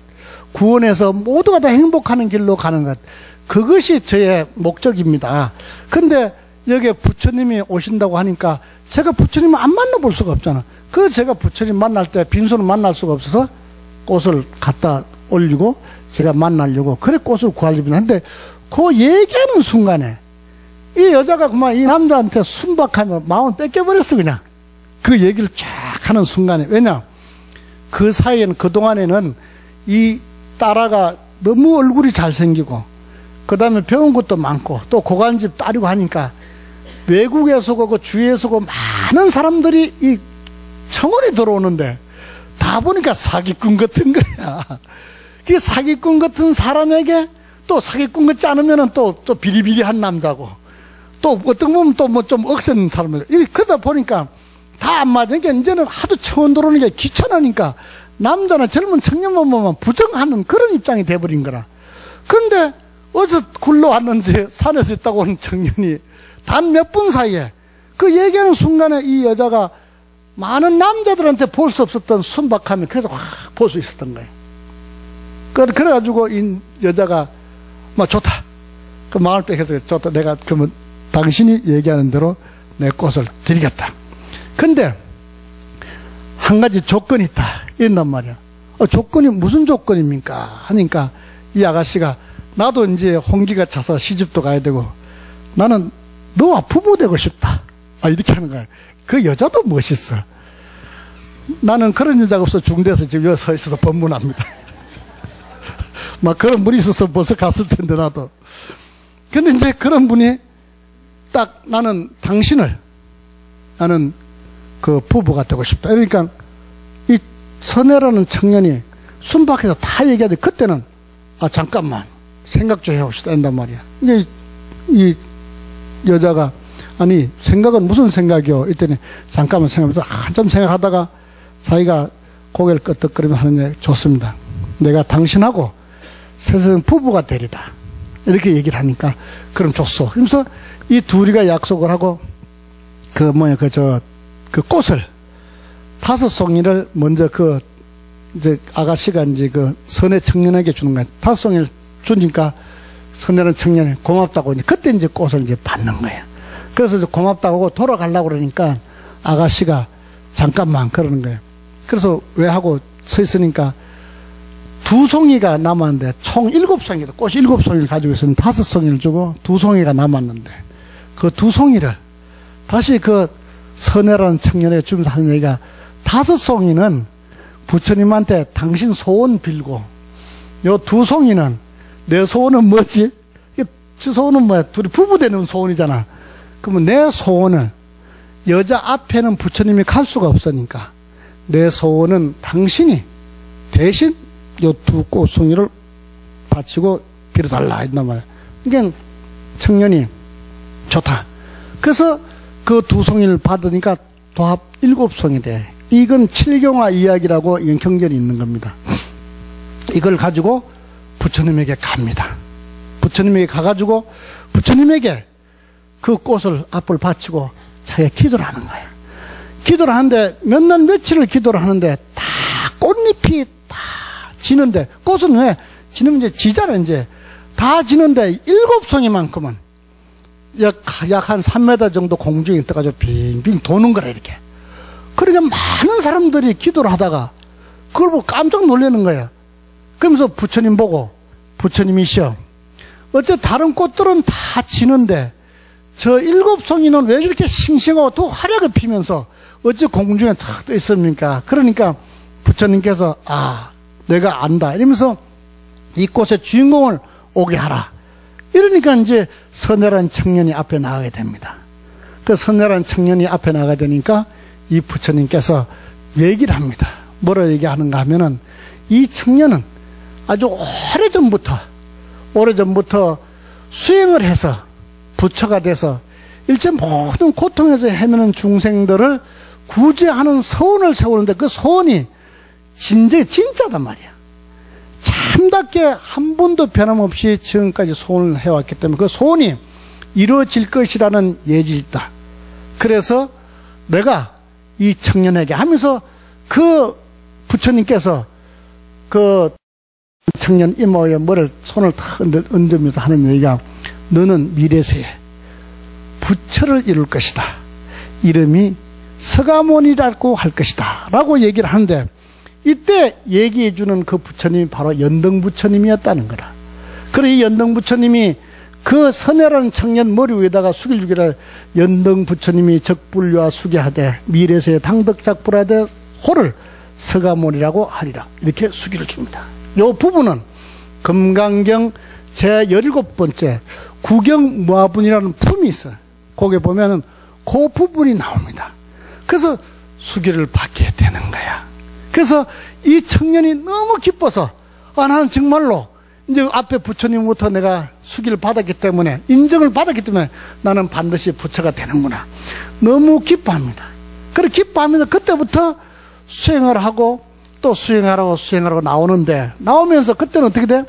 Speaker 2: 구원해서 모두가 다 행복하는 길로 가는 것, 그것이 저의 목적입니다. 근데 여기에 부처님이 오신다고 하니까 제가 부처님을 안 만나볼 수가 없잖아. 제가 부처님 만날 때 빈손으로 만날 수가 없어서 꽃을 갖다 올리고 제가 만나려고 그래 꽃을 구하려고 하는데 그 얘기하는 순간에 이 여자가 그만 이 남자한테 순박하면 마음을 뺏겨버렸어. 그냥 그 얘기를 쫙 하는 순간에. 왜냐 그 사이에는 그동안에는 이 딸아가 너무 얼굴이 잘생기고 그 다음에 배운 것도 많고 또 고관집 딸이고 하니까 외국에서 오고 주위에서 오고 많은 사람들이 이 청원이 들어오는데 다 보니까 사기꾼 같은 거야. 그 사기꾼 같은 사람에게 또 사기꾼 같지 않으면은 또 비리비리한 남자고 또 어떤 보면 또 뭐 좀 억센 사람들. 그러다 보니까 다 안 맞으니까 그러니까 이제는 하도 청원 들어오는 게 귀찮으니까 남자나 젊은 청년만 보면 부정하는 그런 입장이 돼버린 거라. 근데 어디서 굴러왔는지 산에서 있다고 하는 청년이 단 몇 분 사이에 그 얘기하는 순간에 이 여자가 많은 남자들한테 볼 수 없었던 순박함이 그래서 확 볼 수 있었던 거예요. 그래가지고 이 여자가 뭐 좋다. 그 마음을 뺏겨서 좋다. 내가 그러면 당신이 얘기하는 대로 내 꽃을 드리겠다. 근데 한 가지 조건이 있다. 이런단 말이야. 조건이 무슨 조건입니까? 하니까 이 아가씨가 나도 이제 홍기가 차서 시집도 가야 되고 나는 너와 부부 되고 싶다. 이렇게 하는 거야. 그 여자도 멋있어. 나는 그런 여자가 없어 중대에서 지금 여기 서 있어서 법문합니다. 막 그런 분이 있어서 벌써 갔을 텐데 나도. 근데 이제 그런 분이 딱 나는 당신을 나는 그 부부가 되고 싶다. 그러니까 이 선혜라는 청년이 순박해서 다 얘기하는데 그때는 잠깐만 생각 좀 해봅시다 한단 말이야. 이제 이 여자가 아니 생각은 무슨 생각이요? 이랬더니 잠깐만 생각해보자. 한참 생각하다가 자기가 고개를 끄덕거리며 하는 얘기 좋습니다. 내가 당신하고 세상 부부가 되리라. 이렇게 얘기를 하니까 그럼 좋소. 그러면서 이 둘이가 약속을 하고 그 꽃을 5송이를 먼저 이제 아가씨가 이제 그 선의 청년에게 주는 거야. 5송이를 주니까 선혜는 청년이 고맙다고 그때 이제 꽃을 이제 받는 거예요. 그래서 이제 고맙다고 하고 돌아가려고 그러니까 아가씨가 잠깐만 그러는 거예요. 그래서 왜 하고 서 있으니까 2송이가 남았는데 총 7송이다. 꽃이 7송이를 가지고 있으면 5송이를 주고 2송이가 남았는데 그 2송이를 다시 그 선혜라는 청년에게 주면서 하는 얘기가 5송이는 부처님한테 당신 소원 빌고 요 2송이는 내 소원은 뭐지? 저 소원은 뭐야? 둘이 부부 되는 소원이잖아. 그러면 내 소원을 여자 앞에는 부처님이 갈 수가 없으니까 내 소원은 당신이 대신 요 2 꽃송이를 바치고 빌어달라 했단 말이야. 그러니까 청년이 좋다. 그래서 그 2송이를 받으니까 도합 7송이 돼. 이건 칠경화 이야기라고 이건 경전이 있는 겁니다. 이걸 가지고 부처님에게 갑니다. 부처님에게 가가지고 부처님에게 그 꽃을 앞을 바치고 자기가 기도를 하는 거야. 기도를 하는데 몇 날 며칠을 기도를 하는데 다 꽃잎이 다 지는데 꽃은 왜 지면 이제 지잖아. 이제 다 지는데 7송이만큼은 약 한 3m 정도 공중에 떠가지고 빙빙 도는 거라 이렇게. 그러니까 많은 사람들이 기도를 하다가 그걸 보고 깜짝 놀라는 거야. 그러면서 부처님 보고 부처님이시여 어째 다른 꽃들은 다 지는데 저 7송이는 왜 이렇게 싱싱하고 또 화려하게 피면서 어째 공중에 탁 떠 있습니까? 그러니까 부처님께서 내가 안다 이러면서 이 꽃의 주인공을 오게 하라. 이러니까 이제 선혜란 청년이 앞에 나가게 됩니다. 그 선혜란 청년이 앞에 나가게 되니까 이 부처님께서 얘기를 합니다. 뭐라 얘기하는가 하면은 이 청년은 아주 오래전부터 수행을 해서 부처가 돼서 일체 모든 고통에서 헤매는 중생들을 구제하는 서원을 세우는데 그 서원이 진짜단 말이야. 참답게 한 번도 변함없이 지금까지 소원을 해왔기 때문에 그 소원이 이루어질 것이라는 예지가 있다. 그래서 내가 이 청년에게 하면서 그 부처님께서 그 청년 이마에 머리를 손을 탁 얹으면서 하는 얘기가 너는 미래세에 부처를 이룰 것이다. 이름이 서가모니라고 할 것이다. 라고 얘기를 하는데 이때 얘기해주는 그 부처님이 바로 연등부처님이었다는 거라. 그래 이 연등부처님이 그 선혜라는 청년 머리 위에다가 숙일 주기를 연등부처님이 적불류와 수기하되 미래세에 당덕작불하되 호를 서가모니라고 하리라. 이렇게 수기를 줍니다. 요 부분은 금강경 제17번째 구경무화분이라는 품이 있어요. 거기에 보면은 그 부분이 나옵니다. 그래서 수기를 받게 되는 거야. 그래서 이 청년이 너무 기뻐서 나는 정말로 이제 앞에 부처님부터 내가 수기를 받았기 때문에 인정을 받았기 때문에 나는 반드시 부처가 되는구나. 너무 기뻐합니다. 그래 기뻐하면서 그때부터 수행을 하고 또 수행하라고 나오는데 나오면서 그때는 어떻게 돼?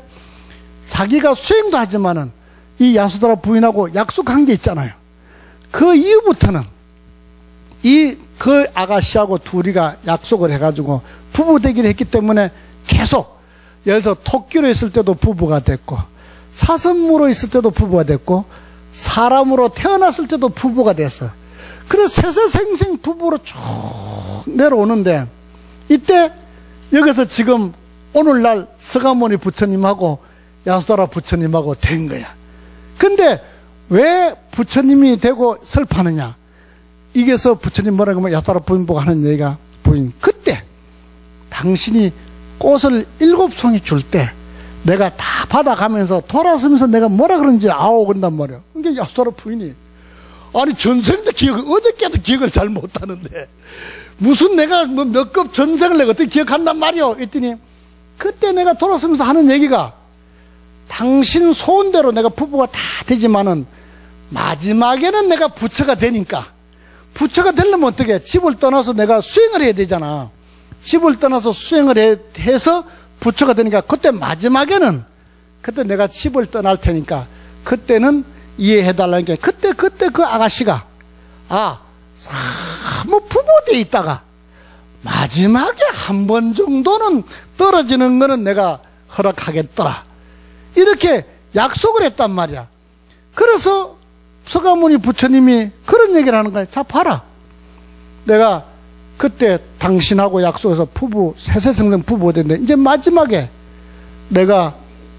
Speaker 2: 자기가 수행도 하지만은 이 야수다라 부인하고 약속한 게 있잖아요. 그 이후부터는 그 아가씨하고 둘이가 약속을 해가지고 부부 되기를 했기 때문에 계속 예를 들어 토끼로 있을 때도 부부가 됐고, 사슴으로 있을 때도 부부가 됐고, 사람으로 태어났을 때도 부부가 됐어. 그래서 세세생생 부부로 쭉 내려오는데, 이때 여기서 지금 오늘날 서가모니 부처님하고 야수다라 부처님하고 된 거야. 근데 왜 부처님이 되고 설파느냐? 이게서 부처님 뭐라고 하면 야수다라 부인 보고 하는 얘기가, 부인, 그때 당신이 꽃을 7송이 줄 때 내가 다 받아가면서 돌아서면서 내가 뭐라 그런지 아오건단 말이야. 그러니까 야수다라 부인이, 아니 전생도 기억을, 어저께도 기억을 잘 못하는데 무슨 내가 뭐 몇 급 전생을 내가 어떻게 기억한단 말이오? 했더니 그때 내가 돌아서면서 하는 얘기가, 당신 소원대로 내가 부부가 다 되지만은 마지막에는 내가 부처가 되니까, 부처가 되려면 어떻게, 집을 떠나서 내가 수행을 해야 되잖아. 집을 떠나서 수행을 해서 부처가 되니까, 그때 마지막에는, 그때 내가 집을 떠날 테니까 그때는 이해해달라니까, 그때 그 아가씨가, 뭐 부부돼 있다가 마지막에 한 번 정도는 떨어지는 거는 내가 허락하겠더라, 이렇게 약속을 했단 말이야. 그래서 서가모니 부처님이 그런 얘기를 하는 거야. 자, 봐라, 내가 그때 당신하고 약속해서 부부, 세세생생 부부가 됐는데, 이제 마지막에 내가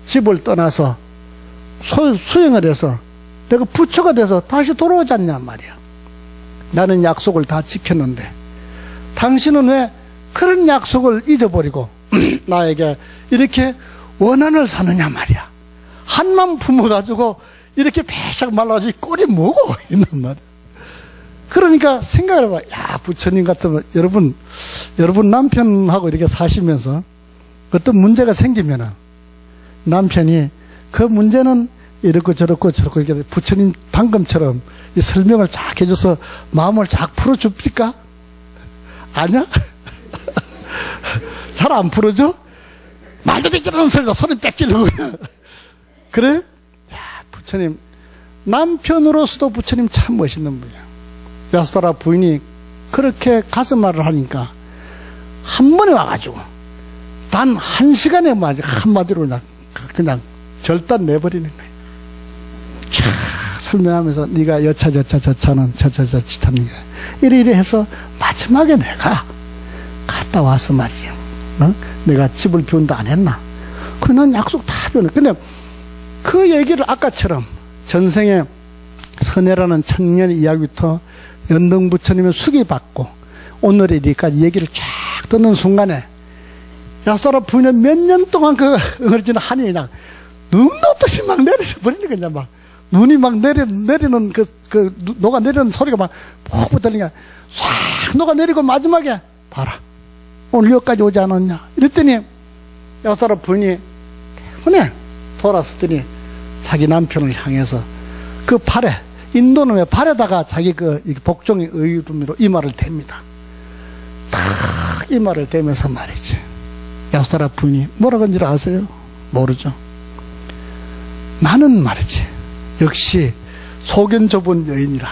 Speaker 2: 집을 떠나서 수행을 해서 내가 부처가 돼서 다시 돌아오지 않냐 말이야. 나는 약속을 다 지켰는데 당신은 왜 그런 약속을 잊어버리고 나에게 이렇게 원한을 사느냐 말이야. 한만 품어가지고 이렇게 배샥 말라가지고 꼴이 뭐고 있는 말이야. 그러니까 생각을 해봐. 야, 부처님 같으면 여러분 남편하고 이렇게 사시면서 어떤 문제가 생기면은 남편이 그 문제는 이렇고 저렇고 이렇게 부처님 방금처럼 이 설명을 쫙 해줘서 마음을 쫙 풀어줍니까? 아니야? 잘 안 풀어줘? 말도 되지 않은 소리가 손을 빽질르고 그냥. 그래? 야, 부처님, 남편으로서도 부처님 참 멋있는 분이야. 야수다라 부인이 그렇게 가슴말을 하니까 한 번에 와가지고 단 1시간에 한마디로 그냥 절단 내버리는 거야. 쫙 설명하면서 네가 여차저차저차는 저차저차는 이래 해서 마지막에 내가 갔다 와서 말이야. 내가 집을 비운다 안 했나? 그 난 약속 다 비웠네. 근데 그 얘기를 아까처럼 전생에 선혜라는 청년 이야기부터 연등 부처님의 수기 받고 오늘에 이리까지 얘기를 쫙 듣는 순간에 야수다라 부인은 몇 년 동안 그 응어리지는 한이 그냥 눈도 없듯이 막 내려져 버리는 거냐. 막 눈이 막 내리는 녹아 내리는 소리가 막 푹 들리니까 싹 녹아 내리고 마지막에 봐라, 오늘 여기까지 오지 않았냐 이랬더니 야수다라 부인이 그냥 돌아섰더니 자기 남편을 향해서 그 팔에, 인도놈의 팔에다가 자기 그 복종의 의름으로 이마를 댑니다. 탁 이마를 대면서 말이지. 야수다라 부인이 뭐라고 한지 아세요? 모르죠. 나는 말이지, 역시 소견 좁은 여인이라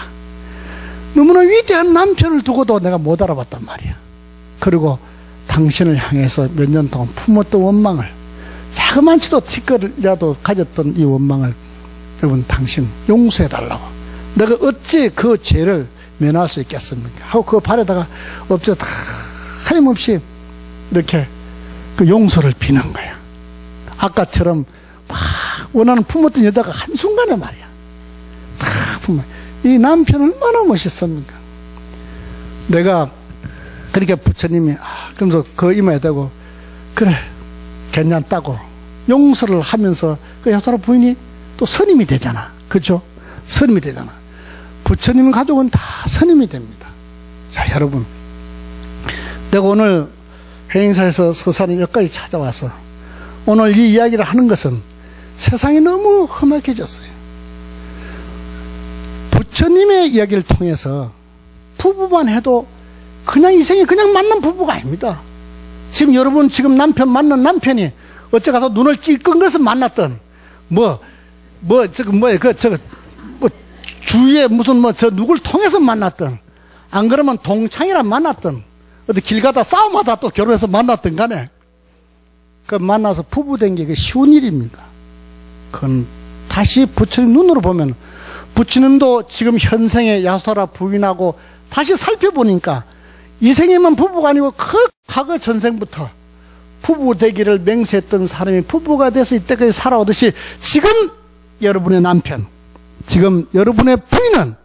Speaker 2: 너무나 위대한 남편을 두고도 내가 못 알아봤단 말이야. 그리고 당신을 향해서 몇 년 동안 품었던 원망을, 자그만치도 티끌이라도 가졌던 이 원망을 여러분 당신 용서해달라고, 내가 어찌 그 죄를 면할 수 있겠습니까? 하고 그 발에다가 엎져 다 하염없이 이렇게 그 용서를 비는 거야. 아까처럼 막 원하는 품었던 여자가 한순간에 말이야 다 품어. 이 남편 얼마나 멋있습니까? 내가 그렇게 부처님이 그러면서 그 이마에 대고 그래 괜찮다고 용서를 하면서 그 야수다라 부인이 또 스님이 되잖아. 그죠? 스님이 되잖아. 부처님 가족은 다 스님이 됩니다. 자, 여러분, 내가 오늘 해행사에서 서산에 여기까지 찾아와서 오늘 이 이야기를 하는 것은 세상이 너무 험악해졌어요. 부처님의 이야기를 통해서 부부만 해도 그냥 이 생에 그냥 만난 부부가 아닙니다. 지금 여러분 지금 남편 만난 남편이 어째 가서 눈을 찔끈 것을 만났던 주위에 무슨 누굴 통해서 만났던, 안 그러면 동창이랑 만났던, 어디 길 가다 싸움하다 또 결혼해서 만났던 간에 그 만나서 부부 된 게 쉬운 일입니까? 그건 다시 부처님 눈으로 보면, 부처님도 지금 현생의 야소라 부인하고 다시 살펴보니까 이 생에만 부부가 아니고 그 과거 전생부터 부부 되기를 맹세했던 사람이 부부가 돼서 이때까지 살아오듯이, 지금 여러분의 남편, 지금 여러분의 부인은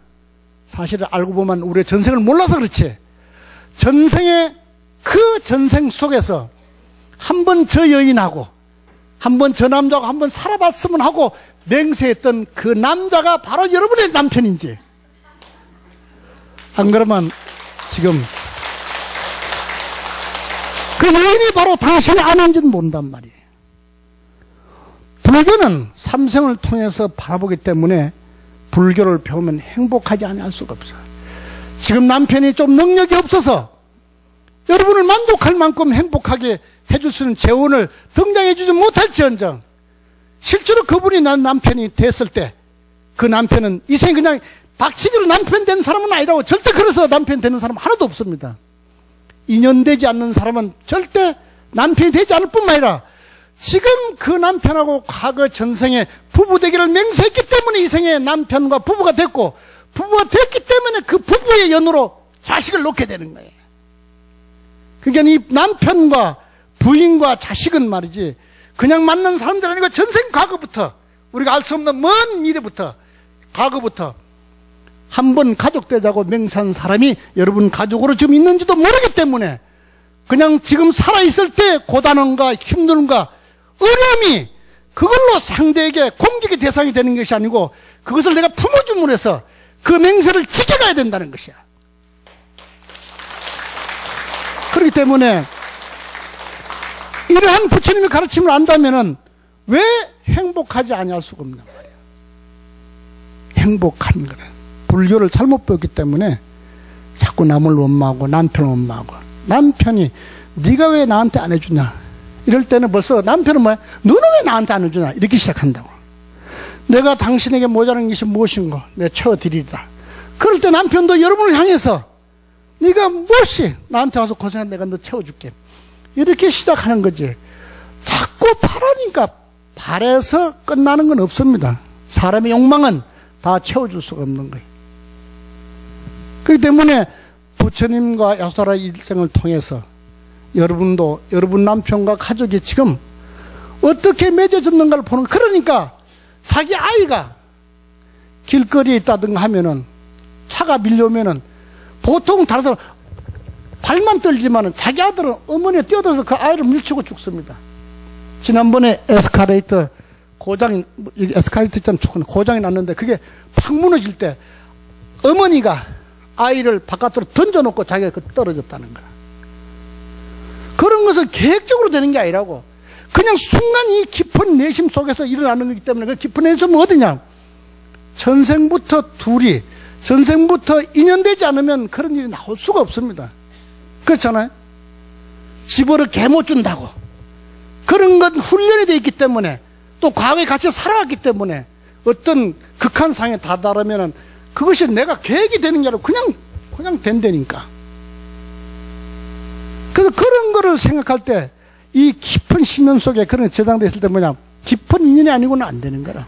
Speaker 2: 사실을 알고 보면 우리의 전생을 몰라서 그렇지, 전생의 그 전생 속에서 한 번 저 여인하고 한 번 저 남자하고 한 번 살아봤으면 하고 맹세했던 그 남자가 바로 여러분의 남편인지, 안 그러면 지금 그 여인이 바로 당신의 아내인지는 모른단 말이에요. 불교는 삼생을 통해서 바라보기 때문에 불교를 배우면 행복하지 않을 수가 없어요. 지금 남편이 좀 능력이 없어서 여러분을 만족할 만큼 행복하게 해줄 수 있는 재원을 등장해 주지 못할지언정, 실제로 그분이 난 남편이 됐을 때 그 남편은 이 생에 그냥 박치기로 남편 된 사람은 아니라고, 절대 그래서 남편 되는 사람 하나도 없습니다. 인연되지 않는 사람은 절대 남편이 되지 않을 뿐만 아니라 지금 그 남편하고 과거 전생에 부부 되기를 맹세했기 때문에 이 생에 남편과 부부가 됐고, 부부가 됐기 때문에 그 부부의 연으로 자식을 놓게 되는 거예요. 그러니까 이 남편과 부인과 자식은 말이지 그냥 만난 사람들 아니고 전생 과거부터, 우리가 알 수 없는 먼 미래부터, 과거부터 한 번 가족 되자고 맹세한 사람이 여러분 가족으로 지금 있는지도 모르기 때문에, 그냥 지금 살아있을 때 고단함과 힘듦과 어려움이 그걸로 상대에게 공격의 대상이 되는 것이 아니고, 그것을 내가 품어줌으로 해서 그 맹세를 지켜가야 된다는 것이야. 그렇기 때문에 이러한 부처님의 가르침을 안다면은 왜 행복하지 아니할 수가 없는 말이야. 행복한 거는 불교를 잘못 배웠기 때문에 자꾸 남을 원망하고 남편을 원망하고, 남편이 네가 왜 나한테 안 해주냐, 이럴 때는 벌써 남편은 뭐야, 너는 왜 나한테 안 해주냐, 이렇게 시작한다고. 내가 당신에게 모자란 것이 무엇인가, 내가 채워드리리다. 그럴 때 남편도 여러분을 향해서 네가 무엇이 나한테 와서 고생한, 내가 너 채워줄게, 이렇게 시작하는 거지. 자꾸 바라니까 바래서 끝나는 건 없습니다. 사람의 욕망은 다 채워줄 수가 없는 거예요. 그렇기 때문에 부처님과 야소라 일생을 통해서 여러분도 여러분 남편과 가족이 지금 어떻게 맺어졌는가를 보는, 그러니까 자기 아이가 길거리에 있다든가 하면은, 차가 밀려오면은 보통 다른 사람 발만 떨지만은 자기 아들은 어머니에 뛰어들어서 그 아이를 밀치고 죽습니다. 지난번에 에스카레이터 고장이, 에스카레이터 있잖아요, 고장이 났는데 그게 팍 무너질 때 어머니가 아이를 바깥으로 던져놓고 자기가 떨어졌다는 거야. 그런 것은 계획적으로 되는 게 아니라고, 그냥 순간 이 깊은 내심 속에서 일어나는 거기 때문에, 그 깊은 내심은 어디냐, 전생부터 둘이, 전생부터 인연되지 않으면 그런 일이 나올 수가 없습니다. 그렇잖아요. 집어를 개 못 준다고, 그런 건 훈련이 되어 있기 때문에, 또 과거에 같이 살아왔기 때문에 어떤 극한 상에 다다르면은 그것이 내가 계획이 되는 게 아니라 그냥 된다니까. 그래서 그런 거를 생각할 때 이 깊은 신념 속에 그런 저장되어 있을 때 뭐냐, 깊은 인연이 아니고는 안 되는 거라.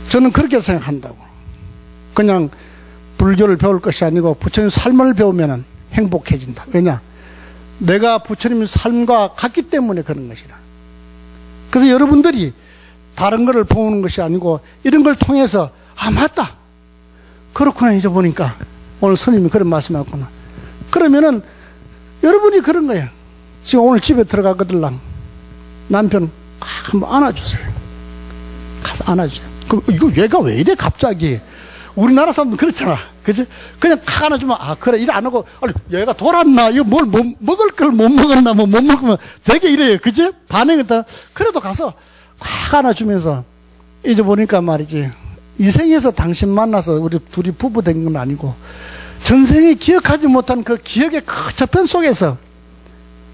Speaker 2: 저는 그렇게 생각한다고. 그냥 불교를 배울 것이 아니고 부처님 삶을 배우면 행복해진다. 왜냐, 내가 부처님의 삶과 같기 때문에 그런 것이라. 그래서 여러분들이 다른 거를 보는 것이 아니고 이런 걸 통해서, 아 맞다, 그렇구나, 이제 보니까 오늘 스님이 그런 말씀하셨구나, 그러면은 여러분이 그런 거야. 지금 오늘 집에 들어가거들랑 남편 한번 안아주세요. 가서 안아주세요. 그럼 이거 얘가 왜 이래 갑자기, 우리나라 사람은 그렇잖아, 그지? 그냥 탁 안아주면, 아 그래, 이래 안 하고, 아니 얘가 돌았나, 이거 뭘 먹을 걸 못 먹었나, 뭐 못 먹으면 되게 이래요, 그지? 반응했다. 그래도 가서 확 안아주면서, 이제 보니까 말이지, 이 생에서 당신 만나서 우리 둘이 부부 된 건 아니고 전생에 기억하지 못한 그 기억의 그 저편 속에서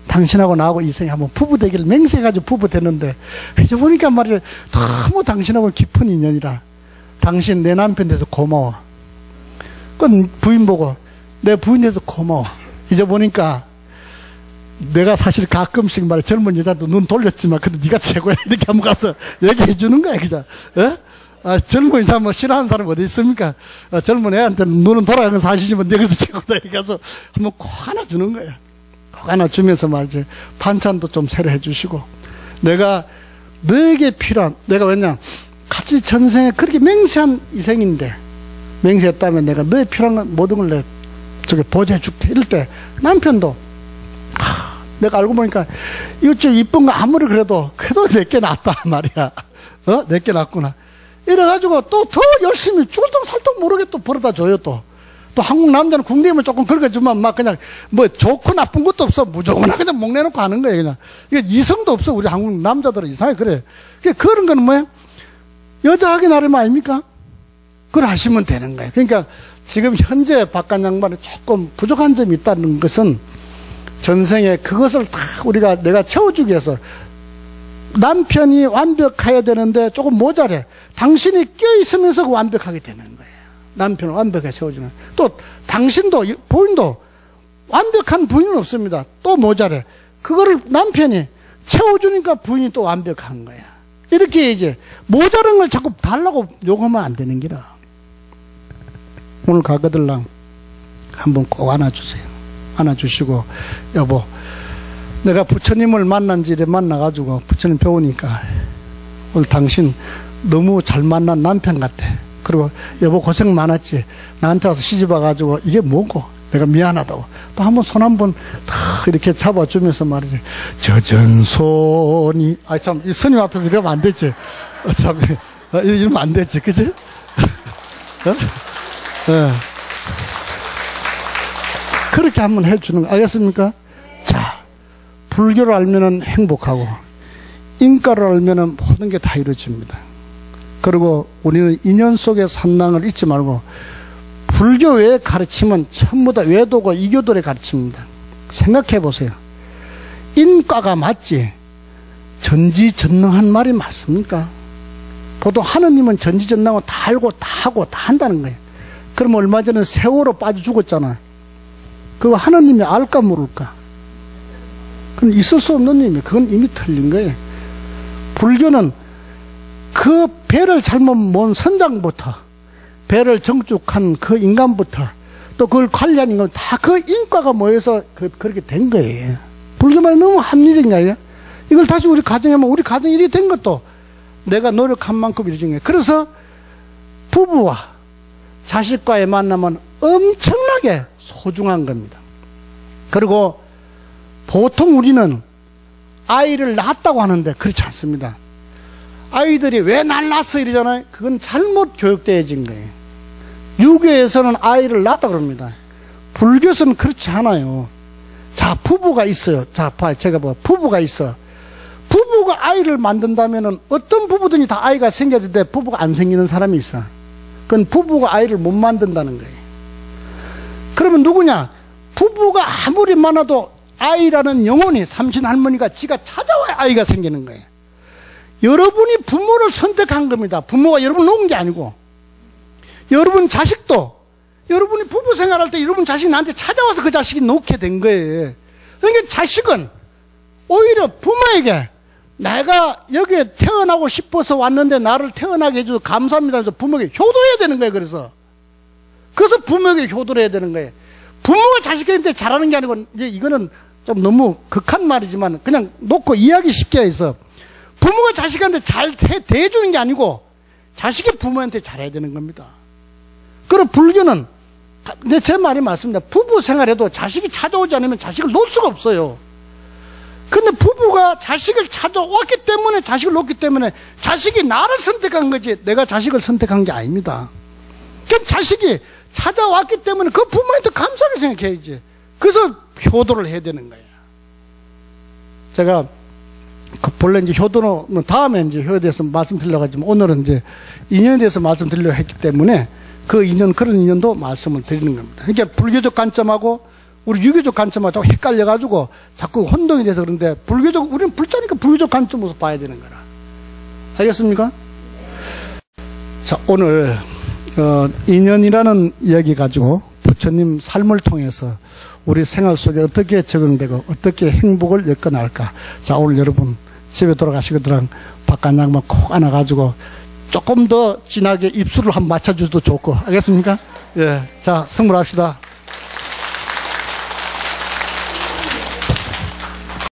Speaker 2: 당신하고 나하고 이 생에 한번 부부 되기를 맹세해가지고 부부 됐는데, 이제 보니까 말이야, 너무 당신하고 깊은 인연이라, 당신 내 남편 돼서 고마워. 그건 부인 보고 내 부인 돼서 고마워. 이제 보니까 내가 사실 가끔씩 말해 젊은 여자도 눈 돌렸지만 근데 네가 최고야 이렇게 한번 가서 얘기해 주는 거야 그냥. 젊은 여자 뭐 싫어하는 사람 어디 있습니까? 젊은 애한테는 눈은 돌아가는 사실이지만 내가 그래도 최고다 이렇게 해서 한번 꼭 하나 주는 거야. 꼭 하나 주면서 말이지 반찬도 좀 새로 해주시고 내가 너에게 필요한 내가 왜냐 같이 전생에 그렇게 맹세한 이생인데 맹세했다면 내가 너에 필요한 모든 걸 내 저기 보조해 줄게 이럴 때 남편도 내가 알고 보니까 이거 좀 이쁜 거 아무리 그래도 내게 낫다 말이야. 내게 낫구나. 이래가지고 또 더 열심히 죽을 똥 살똥 모르게 또 벌어다 줘요 또 한국 남자는 국내면 조금 그러겠지만 막 그냥 뭐 좋고 나쁜 것도 없어 무조건 그냥 목 내놓고 하는 거예요 그냥. 이게 이성도 없어 우리 한국 남자들은 이상하게 그래. 그런 거는 뭐야? 여자하기 나름 아닙니까? 그걸 하시면 되는 거예요. 그러니까 지금 현재 박관 양반이 조금 부족한 점이 있다는 것은 전생에 그것을 다 내가 채워주기 위해서 남편이 완벽해야 되는데 조금 모자래. 당신이 껴있으면서 완벽하게 되는 거예요. 남편을 완벽하게 채워주는. 또 당신도 부인도 완벽한 부인은 없습니다. 또 모자래. 그거를 남편이 채워주니까 부인이 또 완벽한 거야. 이렇게 이제 모자란 걸 자꾸 달라고 요구하면 안 되는 기라. 오늘 가거들랑 한번 꼭 안아주세요. 안아주시고 여보 내가 부처님을 만난 지 이래 만나가지고 부처님 배우니까 오늘 당신 너무 잘 만난 남편 같아. 그리고 여보 고생 많았지. 나한테 와서 시집 와가지고 이게 뭐고 내가 미안하다고 또 한번 손 한번 탁 이렇게 잡아주면서 말이지. 젖은 손이 참 이 스님 앞에서 이러면 안 되지. 참 이러면 안 되지 그치? 그렇게 한번 해주는 거 알겠습니까? 자, 불교를 알면은 행복하고 인가를 알면은 모든 게 다 이루어집니다. 그리고 우리는 인연 속의 산랑을 잊지 말고 불교의 가르침은 전부 다 외도고 이교들의 가르침입니다. 생각해 보세요. 인과가 맞지 전지전능한 말이 맞습니까? 보통 하느님은 전지전능하고 다 알고 다 하고 다 한다는 거예요. 그럼 얼마 전에 세월호 빠져 죽었잖아. 그거 하느님이 알까 모를까? 그건 있을 수 없는 일이에요. 그건 이미 틀린 거예요. 불교는 그 배를 잘못 모은 선장부터 배를 정축한 그 인간부터 또 그걸 관리한 인간 다 그 인과가 모여서 그렇게 된 거예요. 불교만 너무 합리적인 거 아니야? 이걸 다시 우리 가정에 하면 우리 가정이 이렇게 된 것도 내가 노력한 만큼 이루어진 거예요. 그래서 부부와 자식과의 만남은 엄청나게 소중한 겁니다. 그리고 보통 우리는 아이를 낳았다고 하는데 그렇지 않습니다. 아이들이 왜 날 낳았어 이러잖아요. 그건 잘못 교육되어진 거예요. 유교에서는 아이를 낳았다고 그럽니다. 불교에서는 그렇지 않아요. 자, 부부가 있어요. 자, 제가 부부가 있어. 부부가 아이를 만든다면은 어떤 부부든지 다 아이가 생겨야 되는데 부부가 안 생기는 사람이 있어. 그건 부부가 아이를 못 만든다는 거예요. 그러면 누구냐? 부부가 아무리 많아도 아이라는 영혼이 삼신 할머니가 지가 찾아와야 아이가 생기는 거예요. 여러분이 부모를 선택한 겁니다. 부모가 여러분을 놓은 게 아니고. 여러분 자식도 여러분이 부부 생활할 때 여러분 자식이 나한테 찾아와서 그 자식이 놓게 된 거예요. 그러니까 자식은 오히려 부모에게 내가 여기에 태어나고 싶어서 왔는데 나를 태어나게 해줘서 감사합니다 해서 부모에게 효도해야 되는 거예요. 그래서 부모에게 효도를 해야 되는 거예요. 부모가 자식한테 잘하는 게 아니고 이제 이거는 좀 너무 극한 말이지만 그냥 놓고 이해하기 쉽게 해서 부모가 자식한테 잘 대해주는 게 아니고 자식이 부모한테 잘해야 되는 겁니다. 그리고 불교는 제 말이 맞습니다. 부부 생활에도 자식이 찾아오지 않으면 자식을 놓을 수가 없어요. 근데 부부가 자식을 찾아왔기 때문에 자식을 놓기 때문에 자식이 나를 선택한 거지 내가 자식을 선택한 게 아닙니다. 그 자식이 찾아왔기 때문에 그 부모한테 감사하게 생각해야지. 그래서 효도를 해야 되는 거예요. 제가 본래 이제 효도는 다음에 이제 효도에 대해서 말씀드리려고 하지만 오늘은 이제 인연에 대해서 말씀드리려고 했기 때문에 그 인연, 그런 인연도 말씀을 드리는 겁니다. 그러니까 불교적 관점하고 우리 유교적 관점하고 자꾸 헷갈려가지고 자꾸 혼동이 돼서 그런데 우리는 불자니까 불교적 관점으로서 봐야 되는 거라. 알겠습니까? 자, 오늘 인연이라는 이야기 가지고 부처님 삶을 통해서 우리 생활 속에 어떻게 적응되고 어떻게 행복을 엮어나갈까. 자, 오늘 여러분 집에 돌아가시거든 박간장만 콕 안아가지고 조금 더 진하게 입술을 한번 맞춰주셔도 좋고, 알겠습니까? 예. 자, 선물합시다.